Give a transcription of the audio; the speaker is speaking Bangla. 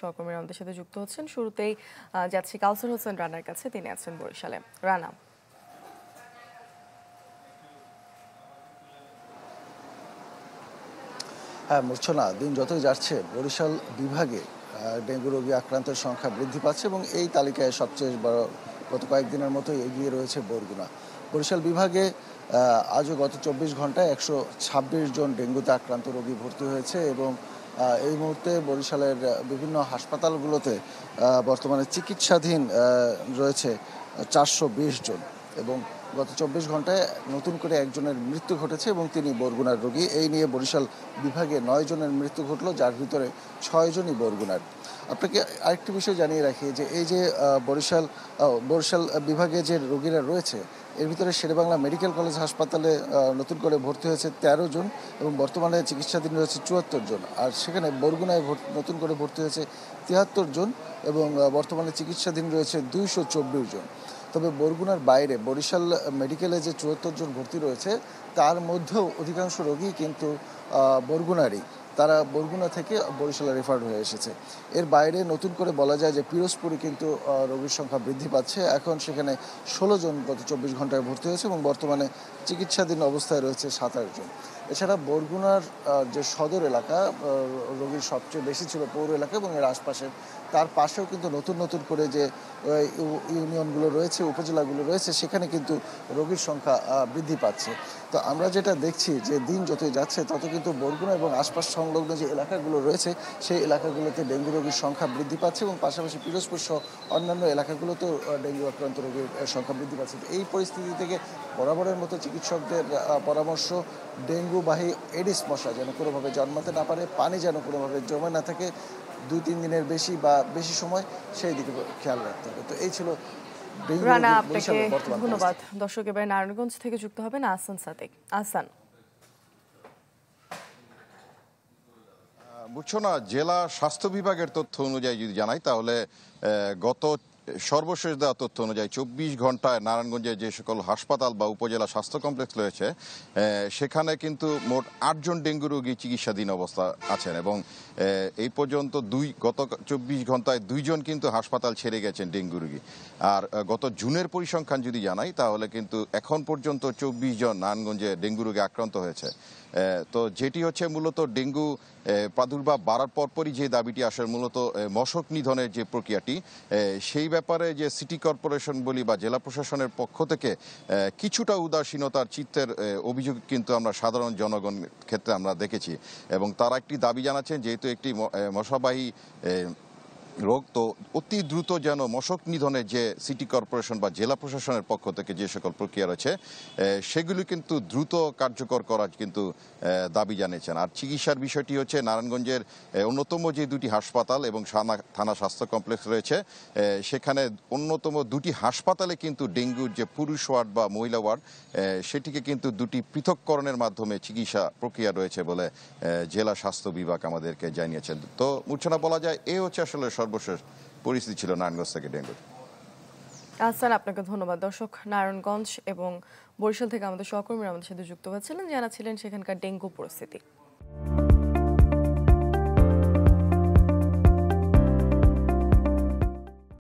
সহকর্মীরা আমাদের সাথে যুক্ত হচ্ছেন। শুরুতেই যাচ্ছি কাউসার হোসেন রানার কাছে, তিনি আছেন বরিশালে। রানা। হ্যাঁ মূর্ছনা, দিন যতই যাচ্ছে বরিশাল বিভাগে ডেঙ্গু রোগী আক্রান্তের সংখ্যা বৃদ্ধি পাচ্ছে এবং এই তালিকায় সবচেয়ে বড় গত কয়েকদিনের মতোই এগিয়ে রয়েছে বরগুনা। বরিশাল বিভাগে আজও গত 24 ঘন্টায় 126 জন ডেঙ্গুতে আক্রান্ত রোগী ভর্তি হয়েছে এবং এই মুহূর্তে বরিশালের বিভিন্ন হাসপাতালগুলোতে বর্তমানে চিকিৎসাধীন রয়েছে 420 জন এবং গত 24 ঘন্টায় নতুন করে একজনের মৃত্যু ঘটেছে এবং তিনি বরগুনার রোগী। এই নিয়ে বরিশাল বিভাগে 9 জনের মৃত্যু ঘটলো, যার ভিতরে 6 জনই বরগুনার। আপনাকে আরেকটি বিষয় জানিয়ে রাখি যে এই যে বরিশাল বিভাগে যে রোগীরা রয়েছে এর ভিতরে শেরেবাংলা মেডিকেল কলেজ হাসপাতালে নতুন করে ভর্তি হয়েছে 13 জন এবং বর্তমানে চিকিৎসাধীন রয়েছে 74 জন। আর সেখানে বরগুনায় নতুন করে ভর্তি হয়েছে 73 জন এবং বর্তমানে চিকিৎসাধীন রয়েছে 224 জন। তবে বরগুনার বাইরে বরিশাল মেডিকেলে যে 74 জন ভর্তি রয়েছে তার মধ্যেও অধিকাংশ রোগী কিন্তু বরগুনারই। তারা বরগুনা থেকে বরিশালে রেফার হয়ে এসেছে। এর বাইরে নতুন করে বলা যায় যে পিরোজপুরে কিন্তু রোগীর সংখ্যা বৃদ্ধি পাচ্ছে। এখন সেখানে 16 জন গত 24 ঘন্টায় ভর্তি হয়েছে এবং বর্তমানে চিকিৎসাধীন অবস্থায় রয়েছে 27 জন। এছাড়া বরগুনার যে সদর এলাকা রোগীর সবচেয়ে বেশি ছিল পৌর এলাকা এবং এর আশপাশের, তার পাশেও কিন্তু নতুন করে যে ইউনিয়নগুলো রয়েছে, উপজেলাগুলো রয়েছে, সেখানে কিন্তু রোগীর সংখ্যা বৃদ্ধি পাচ্ছে। তো আমরা যেটা দেখছি যে দিন যতই যাচ্ছে তত কিন্তু বরগুনা এবং আশপাশ সংলগ্ন যে এলাকাগুলো রয়েছে সেই এলাকাগুলোতে ডেঙ্গু রোগীর সংখ্যা বৃদ্ধি পাচ্ছে এবং পাশাপাশি পিরোজপুর সহ অন্যান্য এলাকাগুলোতেও ডেঙ্গু আক্রান্ত রোগীর সংখ্যা বৃদ্ধি পাচ্ছে। এই পরিস্থিতি থেকে বরাবরের মতো চিকিৎসকদের পরামর্শ, ডেঙ্গুবাহী এডিস মশা যেন কোনোভাবে জন্মাতে না পারে, পানি যেন কোনোভাবে জমে না থাকে 2-3 দিনের বেশি বা বেশি সময়, সেই দিকে খেয়াল রাখতে হবে। তো এই ছিল রানা, আপনাকে ধন্যবাদ। দর্শক, এবার নারায়ণগঞ্জ থেকে যুক্ত হবেন আহসান সাদেক। আহসান। বুঝছো না, জেলা স্বাস্থ্য বিভাগের তথ্য অনুযায়ী যদি জানাই তাহলে গত সর্বশেষ দেওয়া তথ্য অনুযায়ী 24 ঘন্টায় নারায়ণগঞ্জের যে সকল হাসপাতাল বা উপজেলা স্বাস্থ্য কমপ্লেক্স রয়েছে সেখানে কিন্তু মোট 8 জন ডেঙ্গু রোগী চিকিৎসাধীন অবস্থা আছেন এবং এই পর্যন্ত গত 24 ঘন্টায় 2 জন কিন্তু হাসপাতাল ছেড়ে গেছেন ডেঙ্গু রোগী। আর গত জুনের পরিসংখ্যান যদি জানাই তাহলে কিন্তু এখন পর্যন্ত 24 জন নারায়ণগঞ্জে ডেঙ্গু রোগে আক্রান্ত হয়েছে। তো যেটি হচ্ছে মূলত ডেঙ্গু প্রাদুর্ভাব বাড়ার পরপরই যে দাবিটি আসে, মূলত মশক নিধনের যে প্রক্রিয়াটি, সেই ব্যাপারে যে সিটি কর্পোরেশন বলি বা জেলা প্রশাসনের পক্ষ থেকে কিছুটা উদাসীনতার চিত্তের অভিযোগ কিন্তু আমরা সাধারণ জনগণের ক্ষেত্রে আমরা দেখেছি এবং তারা একটি দাবি জানাচ্ছেন যেহেতু একটি মশাবাহী রোগ, তো অতি দ্রুত যেন মশক নিধনের যে সিটি কর্পোরেশন বা জেলা প্রশাসনের পক্ষ থেকে যে সকল প্রক্রিয়া রয়েছে সেগুলি কিন্তু দ্রুত কার্যকর করার কিন্তু দাবি জানিয়েছেন। আর চিকিৎসার বিষয়টি হচ্ছে নারায়ণগঞ্জের অন্যতম যে 2টি হাসপাতাল এবং থানা স্বাস্থ্য কমপ্লেক্স রয়েছে সেখানে অন্যতম 2টি হাসপাতালে কিন্তু ডেঙ্গুর যে পুরুষ ওয়ার্ড বা মহিলা ওয়ার্ড সেটিকে কিন্তু 2টি পৃথককরণের মাধ্যমে চিকিৎসা প্রক্রিয়া রয়েছে বলে জেলা স্বাস্থ্য বিভাগ আমাদেরকে জানিয়েছেন। তো মূর্ছনা বলা যায় এই হচ্ছে আসলে সর্বশেষ পরিস্থিতি ছিল নারায়ণগঞ্জ থেকে ডেঙ্গু। আহসান, আপনাকে ধন্যবাদ। দর্শক, নারায়ণগঞ্জ এবং বরিশাল থেকে আমাদের সহকর্মীরা আমাদের সাথে যুক্ত হয়েছিলেন, জানাচ্ছিলেন সেখানকার ডেঙ্গু পরিস্থিতি।